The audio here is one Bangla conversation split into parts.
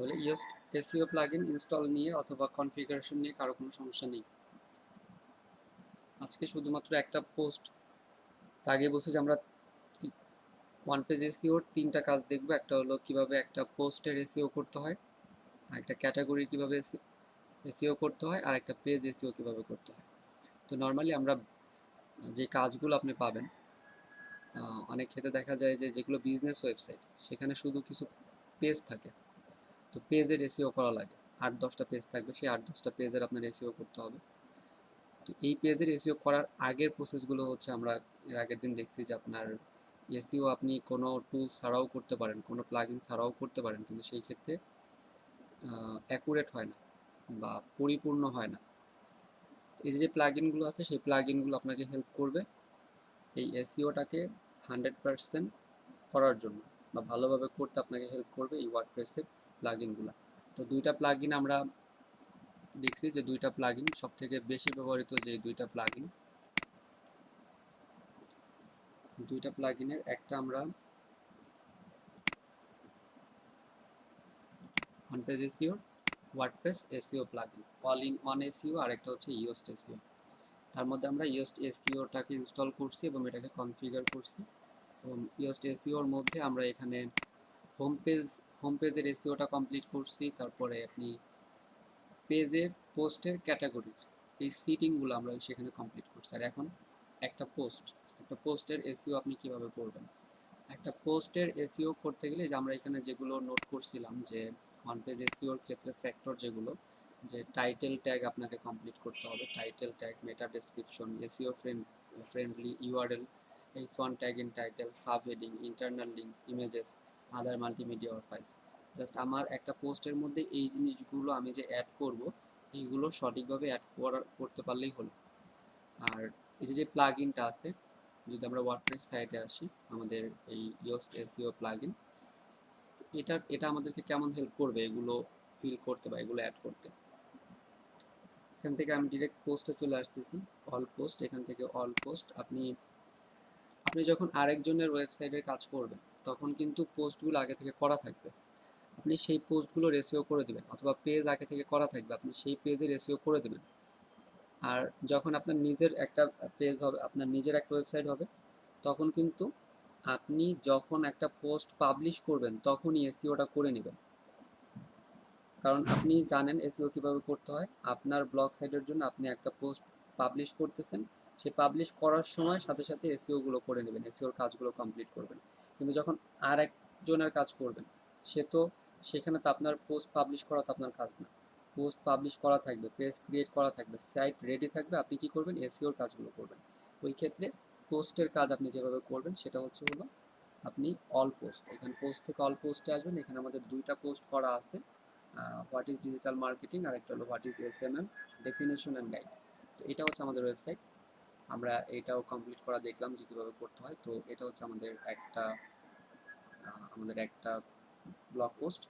তাহলে ইয়োস্ট এসইও প্লাগইন ইনস্টল নিয়ে অথবা কনফিগারেশন নিয়ে কারো কোনো সমস্যা নেই। আজকে শুধুমাত্র একটা পোস্ট, আগে বলছি যে আমরা ওয়ান পেজ এসইওর তিনটা কাজ দেখব। একটা হলো কিভাবে একটা পোস্টের এসইও করতে হয়, আর একটা ক্যাটাগরি কিভাবে এসইও করতে হয়, আর একটা পেজ এসইও কিভাবে করতে হয়। তো নর্মালি আমরা যে কাজগুলো আপনি পাবেন, অনেক ক্ষেত্রে দেখা যায় যে যেগুলো বিজনেস ওয়েবসাইট সেখানে শুধু কিছু পেজ থাকে, তো পেজের এসইও করা লাগে। 8-10টা পেজ থাকবে, সেই 8-10টা পেজের আপনার এসইও করতে হবে। তো এই পেজের এসইও করার আগের প্রসেসগুলো হচ্ছে আমরা এর আগের দিন দেখছি যে আপনার এসইও আপনি কোনো টুল ছাড়াও করতে পারেন, কোনো প্লাগইন ছাড়াও করতে পারেন, কিন্তু সেই ক্ষেত্রে অ্যাকুরেট হয় না বা পরিপূর্ণ হয় না। এই যে প্লাগইনগুলো আছে সেই প্লাগইনগুলো আপনাকে হেল্প করবে এই এসইওটাকে 100% করার জন্য, বা ভালোভাবে করতে আপনাকে হেল্প করবে এই ওয়ার্ডপ্রেসের প্লাগইনগুলো। তো দুইটা প্লাগইন আমরা দেখছি যে দুইটা প্লাগইন সব থেকে বেশি ব্যবহৃত, যে দুইটা প্লাগইনের একটা আমরা one page SEO, WordPress SEO plugin, all in one SEO, আর একটা হচ্ছে ইয়োস্ট এসইও। তার মধ্যে আমরা ইয়োস্ট এসইওটাকে ইনস্টল করছি এবং এটাকে কনফিগার করছি। এবং ইয়োস্ট এসইওর মধ্যে আমরা এখানে হোম পেজের এসইওটা কমপ্লিট করছি। তারপরে আপনি পেজের পোস্টের ক্যাটাগরির এই সিটিংগুলো আমরা সেখানে কমপ্লিট করছি। আর এখন একটা পোস্টের এসইও আপনি কিভাবে করবেন। একটা পোস্টের এসইও করতে গেলে যে আমরা এখানে যেগুলো নোট করছিলাম যে ওয়ান পেজ এসইওর ক্ষেত্রে ফ্যাক্টর যেগুলো, যে টাইটেল ট্যাগ আপনাকে কমপ্লিট করতে হবে, title tag, meta description, SEO friendly URL, H one tag in title, sub heading, internal links, images, other multimedia or files. Just আমার একটা পোস্টের মধ্যে এই জিনিসগুলো আমি যে অ্যাড করব, এইগুলো সঠিকভাবে অ্যাড করতে পারলেই হলো। আর এই যে প্লাগইনটা আছে, যদি আমরা ওয়ার্ডপ্রেস সাইটে আসি, আমাদের এই ইয়োস্ট এসইও প্লাগইন, এটা আমাদেরকে কেমন হেল্প করবে এগুলো ফিল করতে বা এগুলো অ্যাড করতে। এখান থেকে আমি ডিরেক্ট পোস্টে চলে আসতেছি, অল পোস্ট। এখান থেকে অল পোস্ট, আপনি আপনি যখন আরেকজনের ওয়েবসাইটের কাজ করবেন তখন কিন্তু পোস্টগুলো আগে থেকে করা থাকবে, আপনি সেই পোস্টগুলো এসইও করে দিবেন, অথবা পেজ আগে থেকে করা থাকবে, আপনি সেই পেজের এসইও করে দিবেন। আর যখন আপনার নিজের একটা পেজ হবে, আপনার নিজের একটা ওয়েবসাইট হবে, তখন কিন্তু আপনি যখন একটা পোস্ট পাবলিশ করবেন তখনই এসইওটা করে নেবেন। কারণ আপনি জানেন এসইও কিভাবে করতে হয়। আপনার ব্লগ সাইটের জন্য আপনি একটা পোস্ট পাবলিশ করতেছেন, সে পাবলিশ করার সময় সাথে সাথে এসইও গুলো করে নেবেন, এসইওর কাজগুলো কমপ্লিট করবেন। কিন্তু যখন আর একজনের কাজ করবেন, সে তো সেখানে তো আপনার পোস্ট পাবলিশ করা তো আপনার কাজ না। পোস্ট পাবলিশ করা থাকবে, পেজ ক্রিয়েট করা থাকবে, সাইট রেডি থাকবে, আপনি কি করবেন, এসইওর কাজগুলো করবেন। ওই ক্ষেত্রে পোস্টের কাজ আপনি যেভাবে করবেন সেটা হলো আপনি অল পোস্ট, এখানে পোস্ট থেকে অল পোস্টে আসবেন। এখানে আমাদের দুইটা পোস্ট করা আছে, হোয়াট ইজ ডিজিটাল মার্কেটিং, আর একটা হলো what is SMM, definition and guide. তো এটা হচ্ছে আমাদের ওয়েবসাইট, আমরা এটাও কমপ্লিট করা দেখলাম যে কীভাবে করতে হয়। তো এটা হচ্ছে আমাদের একটা ব্লগ পোস্ট,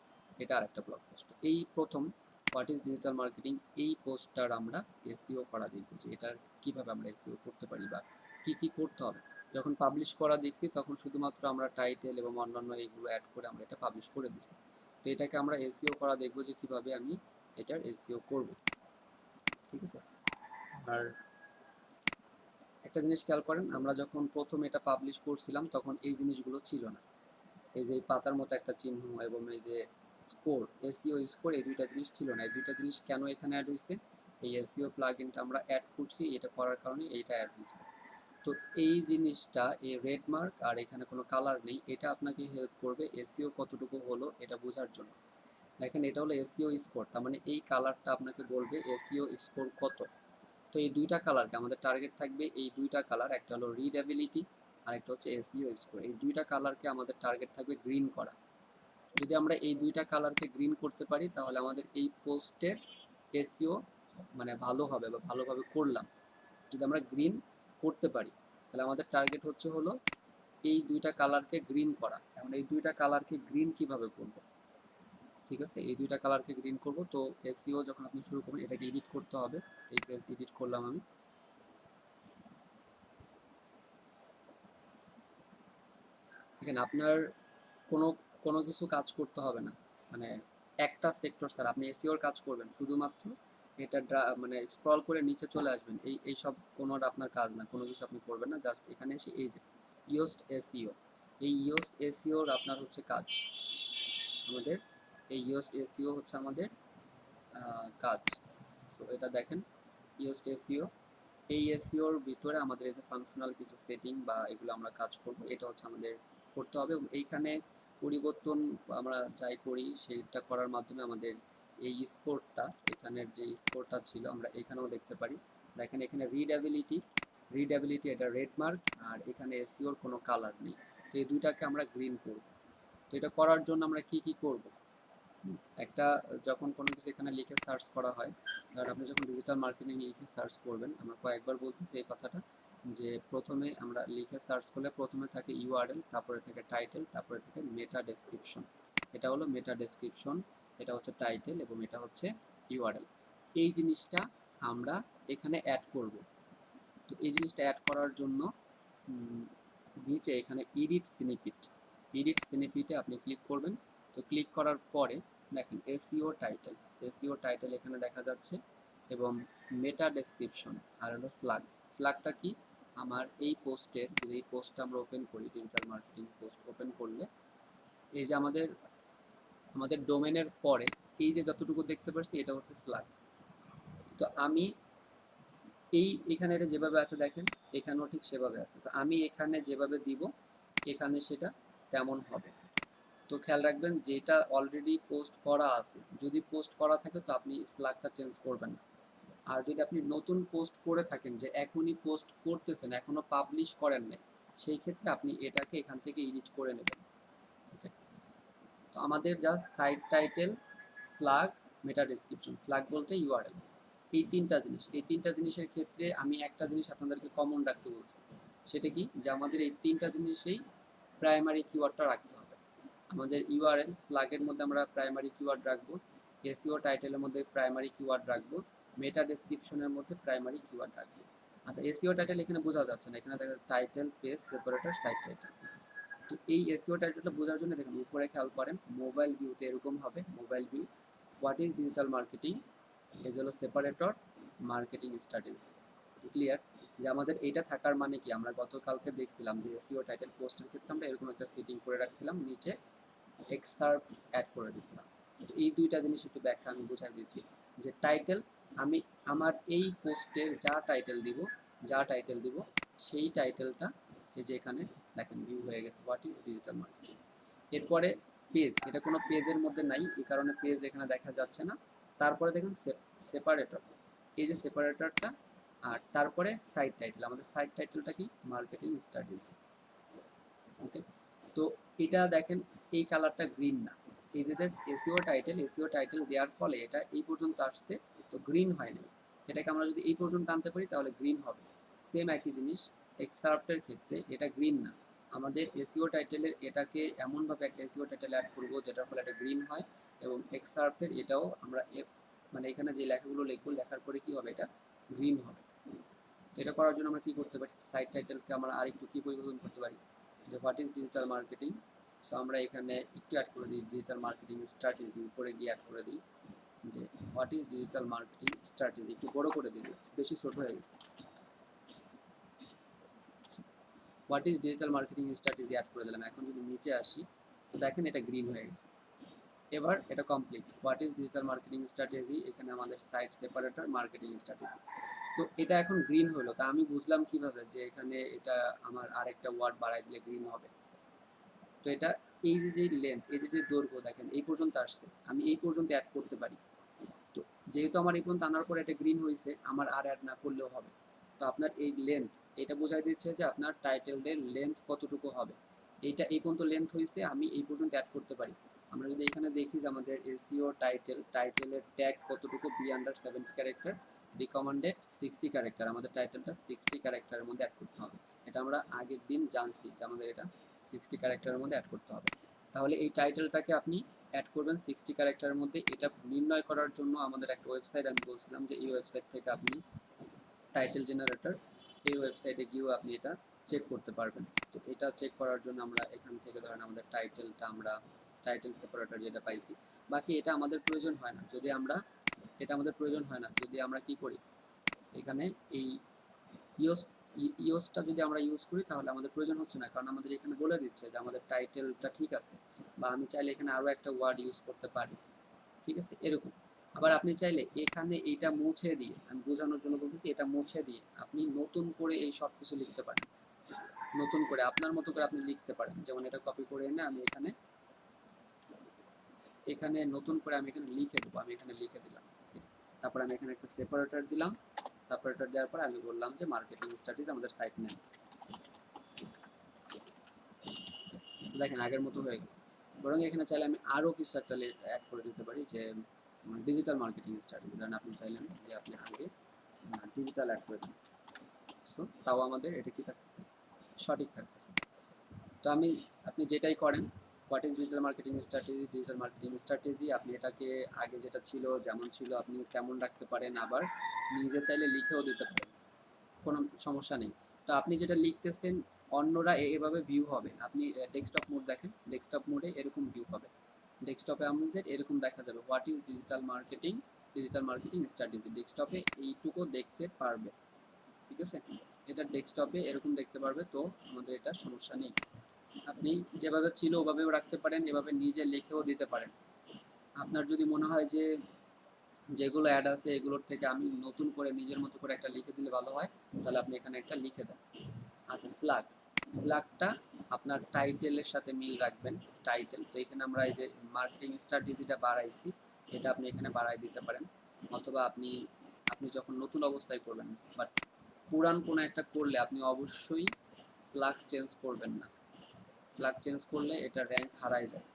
এটা আর একটা ব্লগ পোস্ট। এই প্রথম হোয়াট ইজ ডিজিটাল মার্কেটিং, এই পোস্টটার আমরা এসইও করা দেখব যে এটা কীভাবে আমরা এসইও করতে পারি বা কী কী করতে হবে। যখন পাবলিশ করা দেখছি তখন শুধুমাত্র আমরা টাইটেল এবং অন্যান্য এইগুলো অ্যাড করে আমরা এটা পাবলিশ করে দিছি। তো এটাকে আমরা এসইও করা দেখব যে কীভাবে আমি এটার এসইও করব। ঠিক আছে। আর একটা জিনিস খেয়াল করেন, আমরা যখন প্রথম এটা পাবলিশ করছিলাম তখন এই জিনিসগুলো ছিল না। এই যে এই পাতার মতো একটা চিহ্ন এবং এই যে স্কোর, এসইও স্কোর, এই দুইটা জিনিস ছিল না। এই দুইটা জিনিস কেন এখানে অ্যাড হয়েছে, এই এসইও প্লাগইনটা আমরা অ্যাড করছি, এটা করার কারণে এইটা অ্যাড হয়েছে। তো এই জিনিসটা, এই রেড মার্ক আর এখানে কোনো কালার নেই, এটা আপনাকে হেল্প করবে এসইও কতটুকু হলো এটা বোঝার জন্য। দেখেন এটা হলো এসইও স্কোর, তার মানে এই কালারটা আপনাকে বলবে এসইও স্কোর কত। তো এই দুইটা কালারকে আমাদের টার্গেট থাকবে, এই দুইটা কালার, একটা হলো রিডেবিলিটি আর একটা হচ্ছে এসইও স্কোর। এই দুইটা কালারকে আমাদের টার্গেট থাকবে গ্রিন করা। যদি আমরা এই দুইটা কালারকে গ্রিন করতে পারি তাহলে আমাদের এই পোস্টের এসইও মানে ভালো হবে বা ভালোভাবে করলাম। যদি আমরা গ্রিন করতে পারি তাহলে আমাদের টার্গেট হলো এই দুইটা কালারকে গ্রিন করা। এখন এই দুইটা কালারকে গ্রিন কিভাবে করব, ঠিক আছে, এই দুইটা কালারকে গ্রিন করব। তো এসইও যখন আপনি শুরু করবেন এটাকে এডিট করতে হবে। এই পেজ এডিট করলাম আমি। এখানে আপনার কোনো কোনো কিছু কাজ করতে হবে না, মানে একটা সেক্টর স্যার আপনি এসইওর কাজ করবেন শুধুমাত্র এটা মানে স্ক্রল করে নিচে চলে আসবেন, এই সব কোনো আপনার কাজ না, কোনো কিছু আপনি করবেন না, জাস্ট এখানে এসে এই যে ইয়োস্ট এসইও, এই ইয়োস্ট এসইওর আপনার হচ্ছে কাজ, আমাদের এই ইয়োস্ট এসইও হচ্ছে আমাদের কাজ। তো এটা দেখেন ইয়োস্ট এসইও, এই এসইওর ভিতরে আমাদের এই যে ফাংশনাল কিছু সেটিং বা এগুলো আমরা কাজ করব, এটা হচ্ছে আমাদের করতে হবে এবং এইখানে পরিবর্তন আমরা যাই করি সেটা করার মাধ্যমে আমাদের এই স্কোরটা, এখানের যে স্কোরটা ছিল আমরা এখানেও দেখতে পারি। দেখেন এখানে রিডাবিলিটি এটা রেড মার্ক, আর এখানে এসইওর কোনো কালার নেই। তো এই দুইটাকে আমরা গ্রিন করব। তো এটা করার জন্য আমরা কি কি করব, একটা যখন কোনো কিছু এখানে লিখে সার্চ করা হয়, ধর আপনি যখন ডিজিটাল মার্কেটিং লিখে সার্চ করবেন, আমরা কয়েকবার বলতেছি এই কথাটা, যে প্রথমে আমরা লিখে সার্চ করলে প্রথমে থাকে ইউআরএল, তারপরে থাকে টাইটেল, তারপরে থাকে মেটা ডেসক্রিপশন। এটা হলো মেটা ডেসক্রিপশন, এটা হচ্ছে টাইটেল এবং এটা হচ্ছে ইউআরএল। এই জিনিসটা আমরা এখানে অ্যাড করব। তো এই জিনিসটা অ্যাড করার জন্য নিচে এখানে এডিট স্নিপিটে আপনি ক্লিক করবেন। তো ক্লিক করার পরে দেখেন এসইও টাইটেল এখানে দেখা যাচ্ছে এবং মেটা ডেসক্রিপশন আর হলো স্লাগটা কি, আমার এই পোস্টের, যদি এই পোস্টটা আমরা ওপেন করি, ডিজিটাল মার্কেটিং পোস্ট ওপেন করলে এই যে আমাদের আমাদের ডোমেনের পরে এই যে যতটুকু দেখতে পাচ্ছি এটা হচ্ছে স্লাগ। তো আমি এখানে এটা যেভাবে আছে দেখেন এখানেও ঠিক সেভাবে আছে, তো আমি এখানে যেভাবে দিব এখানে সেটা তেমন হবে। তো খেয়াল রাখবেন যেটা অলরেডি পোস্ট করা আছে, যদি পোস্ট করা থাকে তো আপনি স্ল্যাগটা চেঞ্জ করবেন না। আর যদি আপনি নতুন পোস্ট করে থাকেন, যে এখনই পোস্ট করতেছেন এখনো পাবলিশ করেন নাই, সেই ক্ষেত্রে আপনি এটাকে এখান থেকে এডিট করে নেবেন। ওকে, তো আমাদের just site title, slug, meta description, slug বলতে ইউআরএল, এই তিনটা জিনিসের ক্ষেত্রে আমি একটা জিনিস আপনাদেরকে কমন রাখতে বলছি, সেটা কি, যে আমাদের এই তিনটা জিনিসেই প্রাইমারি কিওয়ার্ডটা রাখতে হবে। আমাদের ইউআরএল স্ল্যাগের মধ্যে আমরা প্রাইমারি কিওয়ার্ড রাখবো, এসইও টাইটেলের মধ্যে প্রাইমারি কিওয়ার্ড রাখবো, মেটা ডেসক্রিপশনের মধ্যে প্রাইমারি কিওয়ার্ড রাখবো। আচ্ছা, এসইও টাইটেল এখানে বোঝা যাচ্ছে না, এখানে দেখা title page separator site title. তো এই এসইও টাইটেলটা বোঝার জন্য দেখুন উপরে খেয়াল করেন মোবাইল ভিউতে এরকম হবে, mobile view, what is digital marketing, এই হলো সেপারেটর, মার্কেটিং স্ট্র্যাটেজি। ক্লিয়ার, যে আমাদের এটা থাকার মানে কি, আমরা গতকালকে দেখছিলাম যে এসইও টাইটেল পোস্টের ক্ষেত্রে আমরা এরকম একটা সেটিং করে রাখছিলাম, নিচে এক্সার্প অ্যাড করে দিয়েছিলাম। তো এই দুইটা জিনিস একটু ব্যাখ্যা আমি বুঝাই দিচ্ছি, যে টাইটেল, আমি আমার এই পোস্টের যা টাইটেল দিব সেই টাইটেলটা এই যে এখানে দেখেন ভিউ হয়ে গেছে, হোয়াট ইজ ডিজিটাল মার্কেটিং। এরপরে পেজ, এটা কোনো পেজের মধ্যে নাই, এই কারণে পেজ এখানে দেখা যাচ্ছে না। তারপরে দেখুন সেপারেটর, এই যে সেপারেটরটা, আর তারপরে সাইট টাইটেল, আমাদের সাইট টাইটেলটা কি, মার্কেটিং স্ট্র্যাটেজি। ওকে, তো এটা দেখেন এই কালারটা গ্রিন না, এই যে এসইও টাইটেল দেওয়ার ফলে এটা এই পর্যন্ত আসছে, তো গ্রিন হয় নাই। এটাকে আমরা যদি এই পর্যন্ত আনতে পারি তাহলে গ্রিন হবে। সেম একই জিনিস এক্সার্পটের ক্ষেত্রে, এটা গ্রিন না, আমাদের এসইও টাইটেলের এটাকে এমনভাবে একটা এসইও টাইটেল অ্যাড করবো যেটার ফলে এটা গ্রিন হয়, এবং এক্সার্পটের এটাও আমরা মানে এখানে যে লেখাগুলো লিখবো লেখার পরে কি হবে, এটা গ্রিন হবে। তো এটা করার জন্য আমরা কি করতে পারি, সাইট টাইটেলকে আমরা আরেকটু কি পরিবর্তন করতে পারি, যে what is digital marketing, so আমরা এখানে একটু অ্যাড করে দিই ডিজিটাল মার্কেটিং স্ট্র্যাটেজি, উপরে গিয়ে অ্যাড করে দিই যে what is digital marketing strategy, একটু বড় করে দিই, বেশি ছোট হয়ে গেছে, what is digital marketing strategy add করে দিলাম। এখন যদি নিচে আসি দেখেন এটা গ্রিন হয়ে গেছে। এবার এটা complete, what is digital marketing strategy, এখানে আমাদের সাইট সেপারেটর, মার্কেটিং স্ট্র্যাটেজি। তো এটা এখন গ্রিন হলো, তা আমি বুঝলাম কিভাবে যে এখানে এটা আমার আরেকটা ওয়ার্ড বাড়াই দিলে গ্রিন হবে। তো এটা এই যে লেন্থ, এই যে দৈর্ঘ্য দেখেন এই পর্যন্ত আসছে, আমি এই পর্যন্ত অ্যাড করতে পারি। তো যেহেতু আমার এই পর্যন্ত আনার পরে এটা গ্রিন হয়েছে, আমার আর অ্যাড না করলেও হবে। তো আপনার এই লেন্থ, এটা বোঝাই দিচ্ছে যে আপনার টাইটেলের লেন্থ কতটুকু হবে, এইটা এই পর্যন্ত লেন্থ হয়েছে, আমি এই পর্যন্ত অ্যাড করতে পারি। আমরা যদি এখানে দেখি যে আমাদের এসইও টাইটেলের ট্যাগ কতটুকু, B under 70 character, recommended 60 character, আমাদের টাইটেলটা 60 ক্যারেক্টারের মধ্যে অ্যাড করতে হবে। এটা আমরা আগের দিন জানছি যে আমাদের এটা 60 ক্যারেক্টারের মধ্যে অ্যাড করতে হবে। তাহলে এই টাইটেলটাকে আপনি অ্যাড করবেন 60 ক্যারেক্টারের মধ্যে। এটা নির্ণয় করার জন্য আমাদের একটা ওয়েবসাইট, আমি বলছিলাম যে এই ওয়েবসাইট থেকে আপনি টাইটেল জেনারেটর, এই ওয়েবসাইটে গিয়েও আপনি এটা চেক করতে পারবেন। তো এটা চেক করার জন্য আমরা এখান থেকে ধরেন আমাদের টাইটেলটা আমরা টাইটেল সেপারেটর যেটা পাইছি। বাকি এটা আমাদের প্রয়োজন হয় না যদি আমরা কি করি, এখানে এই ইওস ইওসটা যদি আমরা ইউজ করি তাহলে আমাদের প্রয়োজন হচ্ছে না, কারণ আমাদের এখানে বলে দিচ্ছে যে আমাদের টাইটেলটা ঠিক আছে, বা আমি চাইলে এখানে আরও একটা ওয়ার্ড ইউজ করতে পারি, ঠিক আছে এরকম। আবার আপনি চাইলে এখানে এইটা মুছে দিয়ে, আমি বোঝানোর জন্য বলতেছি, এটা মুছে দিয়ে আপনি নতুন করে এই সব কিছু লিখতে পারেন, নতুন করে আপনার মতো করে আপনি লিখতে পারেন। যেমন এটা কপি করে এনে আমি এখানে এখানে নতুন করে আমি এখানে লিখে দেবো, আমি এখানে লিখে দিলাম, তারপর আমি এখানে একটা সেপারেটর দিলাম, সেপারেটর দেওয়ার পর আমি বললাম যে মার্কেটিং স্ট্র্যাটেজি আমাদের সাইট নেম। দেখেন আগের মতো হয়ে গেল। বরং এখানে চাইলে আমি আরও কিছু একটা অ্যাড করে দিতে পারি, যে ডিজিটাল মার্কেটিং স্ট্র্যাটেজি, ধরেন আপনি চাইলেন যে আপনি আগে ডিজিটাল অ্যাড করে দিন, সো তাও আমাদের এটা কি থাকতেছে, সঠিক থাকতেছে। তো আপনি যেটাই করেন, what is digital marketing strategy, digital marketing strategy আপনি এটাকে আগে যেটা ছিল যেমন ছিল আপনি তেমন রাখতে পারেন, আবার নিজে চাইলে লিখেও দিতে পারেন, কোনো সমস্যা নেই। তো আপনি যেটা লিখতেছেন অন্যরা এভাবে ভিউ হবে। আপনি ডেস্কটপ মোড দেখেন, ডেস্কটপ মোডে এরকম ভিউ হবে, ডেস্কটপে আমাদের এরকম দেখা যাবে what is digital marketing strategy, ডেস্কটপে এইটুকু দেখতে পারবে, ঠিক আছে, এটা ডেস্কটপে এরকম দেখতে পারবে। তো আমাদের এটা সমস্যা নেই, আপনি যেভাবে ছিল ওভাবেও রাখতে পারেন, এভাবে নিজে লিখেও দিতে পারেন। আপনার যদি মনে হয় যে যেগুলো অ্যাড আছে এগুলোর থেকে আমি নতুন করে নিজের মতো করে একটা লিখে দিলে ভালো হয়, তাহলে আপনি এখানে একটা লিখে দেন। আচ্ছা, স্লাগটা আপনার টাইটেলের সাথে মিল রাখবেন, টাইটেল। তো এখানে আমরা এই যে মার্কেটিং স্ট্র্যাটেজিটা বাড়াইছি, এটা আপনি এখানে বাড়াই দিতে পারেন, অথবা আপনি আপনি যখন নতুন অবস্থায় করবেন, বাট পুরান কোনো একটা করলে আপনি অবশ্যই স্লাগ চেঞ্জ করবেন না, স্লাগ চেঞ্জ করলে এটা র্যাঙ্ক হারায় যায়।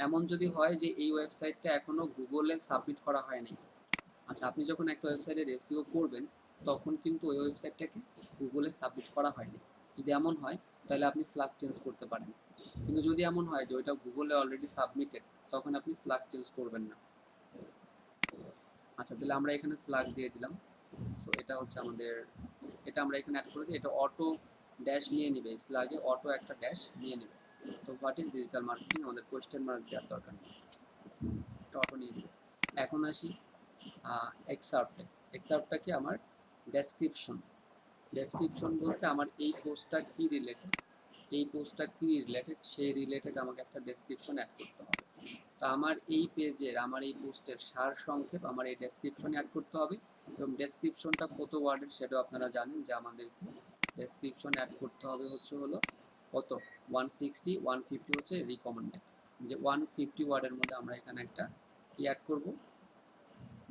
এমন যদি হয় যে এই ওয়েবসাইটটা এখনো গুগলে সাবমিট করা হয়নি, আচ্ছা আপনি যখন একটা ওয়েবসাইটের এসইও করবেন তখন কিন্তু ওই ওয়েবসাইটটাকে গুগলে সাবমিট করা হয়নি, যদি এমন হয় তাহলে আপনি স্লাগ চেঞ্জ করতে পারেন। কিন্তু যদি এমন হয় যে ওইটা গুগলে অলরেডি সাবমিটেড, তখন আপনি স্লাগ চেঞ্জ করবেন না। আচ্ছা, তাহলে আমরা এখানে স্লাগ দিয়ে দিলাম। তো এটা হচ্ছে আমাদের, এটা আমরা এখানে অ্যাড করে দিই, এটা অটো ড্যাশ নিয়ে নেবে, স্লাগে অটো একটা ড্যাশ নিয়ে নেবে। তো হোয়াট ইজ ডিজিটাল মার্কেটিং আমাদের কোয়েশ্চেন মার্ক দেওয়ার দরকার নেই, এটা অটো নিয়ে নেবে। এখন আসি এক্সার্পটে। এক্সার্পটটা কি আমার ডেসক্রিপশন, ডেসক্রিপশন বলতে আমার এই পোস্টটা কি রিলেটেড, এই পোস্টটা কি রিলেটেড সেই রিলেটেড আমাকে একটা ডেসক্রিপশন অ্যাড করতে হবে। তো আমার এই পেজের, আমার এই পোস্টের সার সংক্ষেপ আমার এই ডেসক্রিপশনে অ্যাড করতে হবে, এবং ডেসক্রিপশনটা কত ওয়ার্ডের সেটাও আপনারা জানেন, যে আমাদেরকে ডেসক্রিপশন অ্যাড করতে হবে হলো কত 160, 150 হচ্ছে রিকমেন্ডেড, যে 150 ওয়ার্ডের মধ্যে আমরা এখানে একটা কি অ্যাড করব,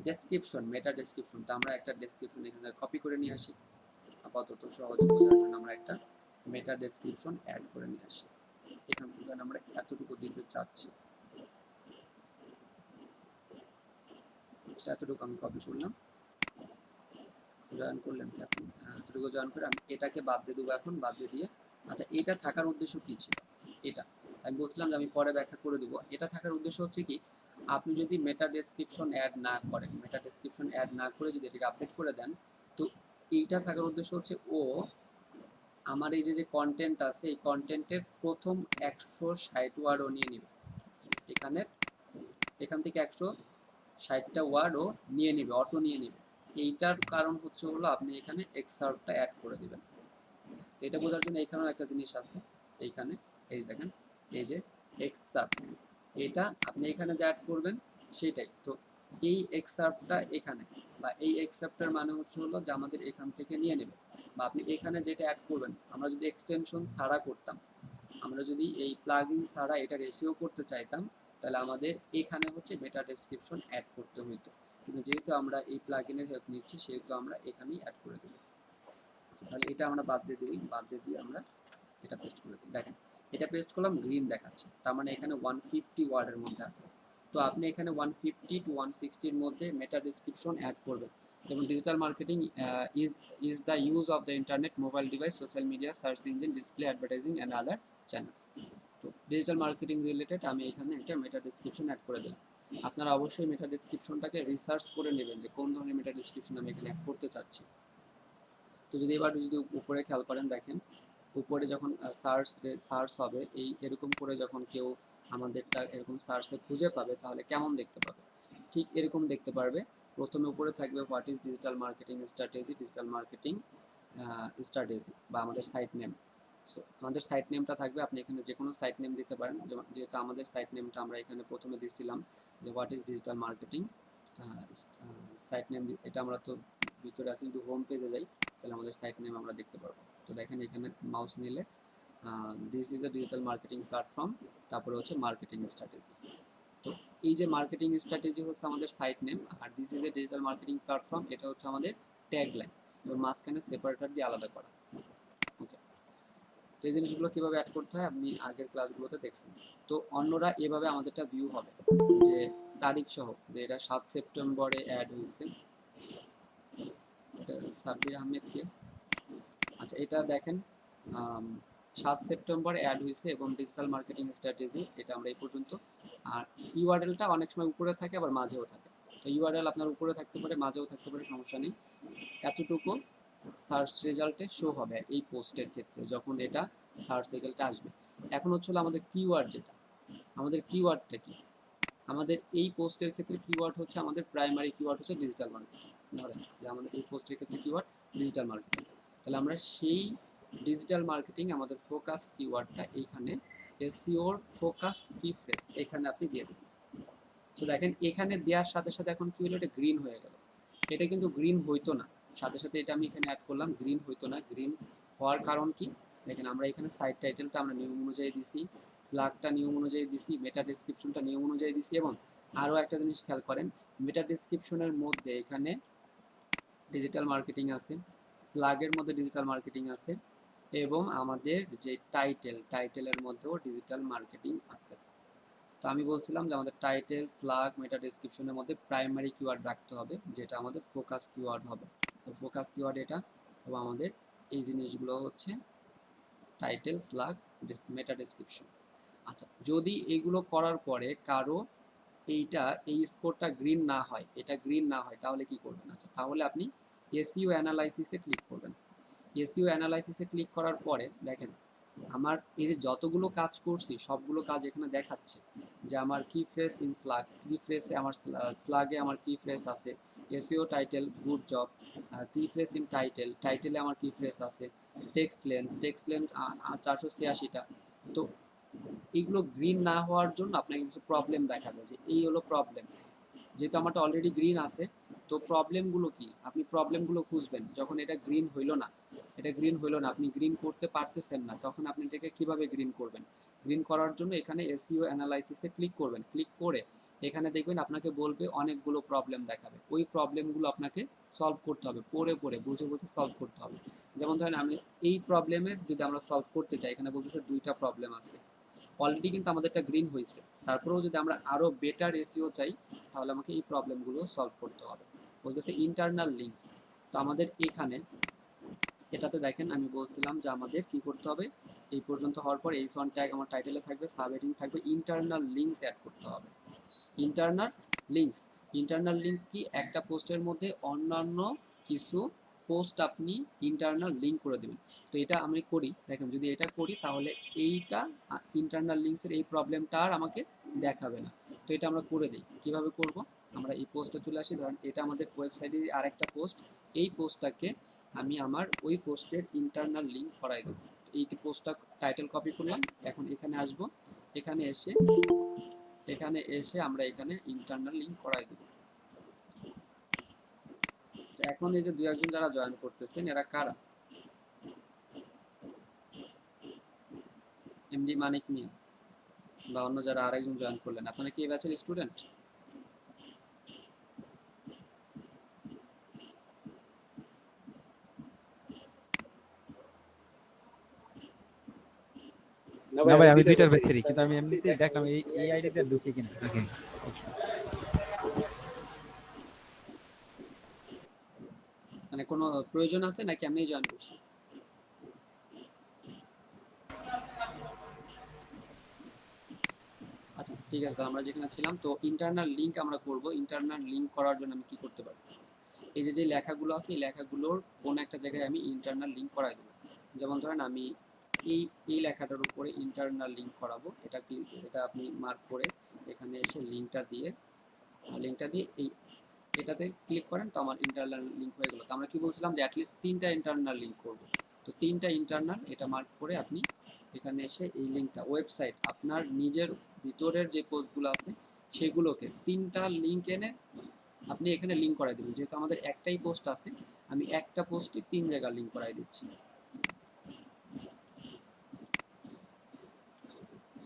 ডেসক্রিপশন, মেটা ডেসক্রিপশন। তো আমরা একটা ডেসক্রিপশন এখানে কপি করে নিয়ে আসি, আপাতত সহজে বোঝার জন্য আমরা একটা মেটা ডেসক্রিপশন অ্যাড করে নিয়ে আসি। এখান থেকে আমরা এতটুকু দিতে চাচ্ছি, এতটুকু আমি কপি করলাম, জয়েন করলাম কি আপনি, এতটুকু জয়েন করে আমি এটাকে বাদ দিয়ে দেবো এখন, বাদ দিয়ে দিয়ে আচ্ছা এটা থাকার উদ্দেশ্য কী ছিল, এটা আমি বলছিলাম যে আমি পরে ব্যাখ্যা করে দেবো। এটা থাকার উদ্দেশ্য হচ্ছে কি, আপনি যদি মেটা ডেসক্রিপশন অ্যাড না করেন, মেটা ডেসক্রিপশন অ্যাড না করে যদি এটাকে আপডেট করে দেন, তো এইটা থাকার উদ্দেশ্য হচ্ছে ও আমার এই যে কন্টেন্ট আছে এই কন্টেন্টের প্রথম 160 ওয়ার্ডও নিয়ে নেবে, এখান থেকে 160টা ওয়ার্ডও নিয়ে নেবে, অটো নিয়ে নেবে। এইটার কারণ হলো আপনি এখানে এক্সার্পটা অ্যাড করে দিবেন। তো এটা বোঝার জন্য এখানেও একটা জিনিস আছে, এইখানে এই দেখেন, এই যে এক্সার্প, এটা আপনি এখানে যা অ্যাড করবেন সেটাই। তো এই এক্সার্পটা এখানে, বা এই এক্সার্পটার মানে হলো যে আমাদের এখান থেকে নিয়ে নেবে, বা আপনি এখানে যেটা অ্যাড করবেন, আমরা যদি এক্সটেনশন ছাড়া করতাম, আমরা যদি এই প্লাগইন ছাড়া এটা রেসিও করতে চাইতাম, তাহলে আমাদের এখানে হচ্ছে মেটা ডেসক্রিপশন অ্যাড করতে হইতো, কিন্তু যেহেতু আমরা এই প্লাগইনের হেল্প নিচ্ছি সেহেতু আমরা এখানেই অ্যাড করে দেব। আচ্ছা, তাহলে এটা আমরা বাদ দিয়ে দিই, বাদ দিয়ে দিয়ে আমরা এটা পেস্ট করে দিই। দেখেন এটা পেস্ট করলাম, গ্রিন দেখাচ্ছে, তার মানে এখানে 150 ওয়ার্ডের মধ্যে আছে। তো আপনি এখানে 150 to 160 এর মধ্যে মেটা ডেসক্রিপশন অ্যাড করবেন। এবং digital marketing is the use of the internet, mobile device, social media, search engine, display, advertising and other channels. তো ডিজিটাল মার্কেটিং রিলেটেড আমি এখানে একটা মেটা ডেসক্রিপশন অ্যাড করে দিলাম। আপনারা অবশ্যই মেটা ডেসক্রিপশনটাকে রিসার্চ করে নেবেন যে কোন ধরনের মেটা ডেসক্রিপশন আমি এখানে অ্যাড করতে চাচ্ছি। তো যদি এবার যদি উপরে খেয়াল করেন, দেখেন উপরে যখন সার্চ হবে, এই এরকম করে যখন কেউ আমাদেরটা এরকম সার্চে খুঁজে পাবে, তাহলে কেমন দেখতে পাবে? ঠিক এরকম দেখতে পারবে। প্রথমে উপরে থাকবে what is digital marketing strategy, digital marketing strategy বা আমাদের সাইট নেম। সো আমাদের সাইট নেমটা থাকবে, আপনি এখানে যে কোনো সাইট নেম দিতে পারেন। যেহেতু আমাদের সাইট নেমটা আমরা এখানে প্রথমে দিয়েছিলাম যে what is digital marketing site name, এটা আমরা তো ভিতরে আছি, কিন্তু হোম পেজে যাই, তাহলে আমাদের সাইট নেম আমরা দেখতে পারবো। তো দেখেন এখানে মাউস নিলে this is a digital marketing platform, তারপরে হচ্ছে মার্কেটিং স্ট্র্যাটেজি। তো এই যে মার্কেটিং স্ট্র্যাটেজি হচ্ছে আমাদের সাইট নেম, আর this is a digital marketing platform এটা হচ্ছে আমাদের ট্যাগলাইন, এবং মাঝখানে সেপারেটর দিয়ে আলাদা করা। ওকে, তো এই জিনিসগুলো কিভাবে অ্যাড করতে হয় আপনি আগের ক্লাসগুলোতে দেখছেন। তো অন্যরা এভাবে আমাদেরটা ভিউ হবে যে তারিখ সহ, যে এটা 7 সেপ্টেম্বরে অ্যাড হয়েছে, এটা সাব্বির আহমেদ কে, আচ্ছা এটা দেখেন 7 সেপ্টেম্বর অ্যাড হয়েছে এবং ডিজিটাল মার্কেটিং স্ট্র্যাটেজি এটা আমরা এই পর্যন্ত। আর ইউআরএলটা অনেক সময় উপরে থাকে আবার মাঝেও থাকে, তো ইউআরএল আপনার উপরে থাকতে পারে মাঝেও থাকতে পারে, সমস্যা নেই। এতটুকু সার্চ রেজাল্টে শো হবে এই পোস্টের ক্ষেত্রে যখন এটা সার্চ রেজাল্টে আসবে। এখন হচ্ছে আমাদের কিওয়ার্ড, যেটা আমাদের কিওয়ার্ডটা কি, আমাদের এই পোস্টের ক্ষেত্রে কিওয়ার্ড হচ্ছে আমাদের প্রাইমারি কিওয়ার্ড হচ্ছে ডিজিটাল মার্কেটিং। ধরেন যে আমাদের এই পোস্টের ক্ষেত্রে কিওয়ার্ড ডিজিটাল মার্কেটিং, তাহলে আমরা সেই ডিজিটাল মার্কেটিং আমাদের ফোকাস কিওয়ার্ডটা এইখানে এসইওর ফোকাস কি ফ্রেজ এখানে আপনি দিয়ে দেবেন। তো দেখেন এখানে দেওয়ার সাথে সাথে এখন কি হলো, এটা গ্রিন হয়ে গেল। এটা কিন্তু গ্রিন হইতো না, সাথে সাথে এটা আমি এখানে অ্যাড করলাম, গ্রিন হইতো না। গ্রিন হওয়ার কারণ কি, দেখেন আমরা এখানে সাইট টাইটেলটা আমরা নিয়ম অনুযায়ী দিছি, স্ল্যাগটা নিয়ম অনুযায়ী দিছি, মেটা ডেসক্রিপশনটা নিয়ম অনুযায়ী দিছি, এবং আরও একটা জিনিস খেয়াল করেন, মেটা ডেসক্রিপশনের মধ্যে এখানে ডিজিটাল মার্কেটিং আছে, স্ল্যাগের মধ্যে ডিজিটাল মার্কেটিং আছে, এবং আমাদের যে টাইটেলের মধ্যেও ডিজিটাল মার্কেটিং আছে। তো আমি বলছিলাম যে আমাদের টাইটেল, স্ল্যাগ, মেটা ডেসক্রিপশনের মধ্যে প্রাইমারি কিওয়ার্ড রাখতে হবে, যেটা আমাদের ফোকাস কিওয়ার্ড হবে। তো ফোকাস কিওয়ার্ড এটা, এবং আমাদের এই জিনিসগুলো হচ্ছে টাইটেল, স্ল্যাগ, মেটা ডেসক্রিপশন। আচ্ছা, যদি এগুলো করার পরে কারো এই স্কোরটা গ্রিন না হয়, এটা গ্রিন না হয়, তাহলে কি করবেন? আচ্ছা, তাহলে আপনি এসইও অ্যানালাইসিসে ক্লিক করবেন। এসইও অ্যানালাইসিসে ক্লিক করার পরে দেখেন আমার এই যে যতগুলো কাজ করছি সবগুলো কাজ এখানে দেখাচ্ছে, যে আমার কি ফ্রেজ ইন স্ল্যাগ, কি ফ্রেজে আমার স্ল্যাগে আমার কি ফ্রেজ আছে, এসইও টাইটেল গুড জব, কি ফ্রেজ ইন টাইটেলে আমার কি ফ্রেজ আছে, টেক্সট লেন্থ 486টা। তো এইগুলো গ্রিন না হওয়ার জন্য আপনাকে কিছু প্রবলেম দেখাবে, যে এই হলো প্রবলেম। যেহেতু আমারটা অলরেডি গ্রিন আছে, তো প্রবলেমগুলো কি আপনি প্রবলেমগুলো খুঁজবেন। যখন এটা গ্রিন হইলো না, আপনি গ্রিন করতে পারতেছেন না, তখন আপনি এটাকে কিভাবে গ্রিন করবেন? গ্রিন করার জন্য এখানে এসইও অ্যানালাইসিসে ক্লিক করবেন। ক্লিক করে এখানে দেখবেন আপনাকে বলবে অনেকগুলো প্রবলেম দেখাবে, ওই প্রবলেমগুলো আপনাকে সলভ করতে হবে, পড়ে পড়ে বুঝে বুঝে সলভ করতে হবে। যেমন ধরেন আমি এই প্রবলেমের যদি আমরা সলভ করতে চাই, এখানে বলতেছে 2টা প্রবলেম আছে, অলরেডি কিন্তু আমাদেরটা গ্রিন হয়েছে, তারপরেও যদি আমরা আরও বেটার এসইও চাই, তাহলে আমাকে এই প্রবলেমগুলো সলভ করতে হবে। বলতেছে ইন্টারনাল লিঙ্কস। তো আমাদের এখানে এটাতে দেখেন আমি বলছিলাম যে আমাদের কি করতে হবে, এই পর্যন্ত হওয়ার পর H1 ট্যাগ আমার টাইটেলে থাকবে, সাব হেডিং থাকবে, ইন্টারনাল লিঙ্কস অ্যাড করতে হবে। ইন্টারনাল লিঙ্কস, ইন্টারনাল লিঙ্ক কি, একটা পোস্টের মধ্যে অন্যান্য কিছু পোস্ট আপনি ইন্টারনাল লিঙ্ক করে দেবেন। তো এটা আমি করি, দেখেন যদি এটা করি তাহলে এইটা ইন্টারনাল লিঙ্কসের এই প্রবলেমটা আর আমাকে দেখাবে না। তো এটা আমরা করে দিই, কিভাবে করব, আমরা এই পোস্টে চলে আসি, ধরেন এটা আমাদের ওয়েবসাইটের আরেকটা পোস্ট, এই পোস্টটাকে আমি আমার ওই পোস্টের ইন্টারনাল লিঙ্ক করাই দেবো। এই পোস্টটা টাইটেল কপি করলাম, এখন এখানে আসব, এখানে এসে আমরা এখানে ইন্টারনাল লিঙ্ক করাই দেব। এখন এই যে দুই একজন যারা জয়েন করতেছেন এরা কারা? এমডি মানিক মিয়া বা অন্য যারা আরেকজন জয়েন করলেন, আপনারা কি এই ব্যাচের স্টুডেন্ট? না ভাই, আমি দুইটার বেচছি, কিন্তু আমি এমনিতেই দেখলাম এই আইডিতে ঢুকি কিনা। মানে কোনো প্রয়োজন আছে নাকি আপনি জয়েন করছেন? আচ্ছা ঠিক আছে, আমরা যেখানে ছিলাম, তো ইন্টারনাল লিঙ্ক আমরা করব। ইন্টারনাল লিঙ্ক করার জন্য আমি কি করতে পারি, এই যে যে লেখাগুলো আছে এই লেখাগুলোর কোন একটা জায়গায় আমি ইন্টারনাল লিঙ্ক করাই দেবো। যেমন ধরেন আমি এই এই লেখাটার উপরে ইন্টারনাল লিঙ্ক করাবো। এটা আপনি মার্ক করে এখানে এসে লিঙ্কটা দিয়ে এই এটাতে ক্লিক করেন, তো আমার ইন্টারনাল লিঙ্ক হয়ে গেল। তো আমরা কি বলছিলাম যে অ্যাটলিস্ট 3টা ইন্টারনাল লিঙ্ক করব। তো 3টা ইন্টারনাল এটা মার্ক করে আপনি এখানে এসে এই লিঙ্কটা ওয়েবসাইট আপনার নিজের ভিতরের যে পোস্টগুলো আছে সেগুলোকে 3টা লিঙ্ক এনে আপনি এখানে লিঙ্ক করাই দেবেন। যেহেতু আমাদের একটাই পোস্ট আছে, আমি একটা পোস্টে 3 জায়গায় লিঙ্ক করাই দিচ্ছি।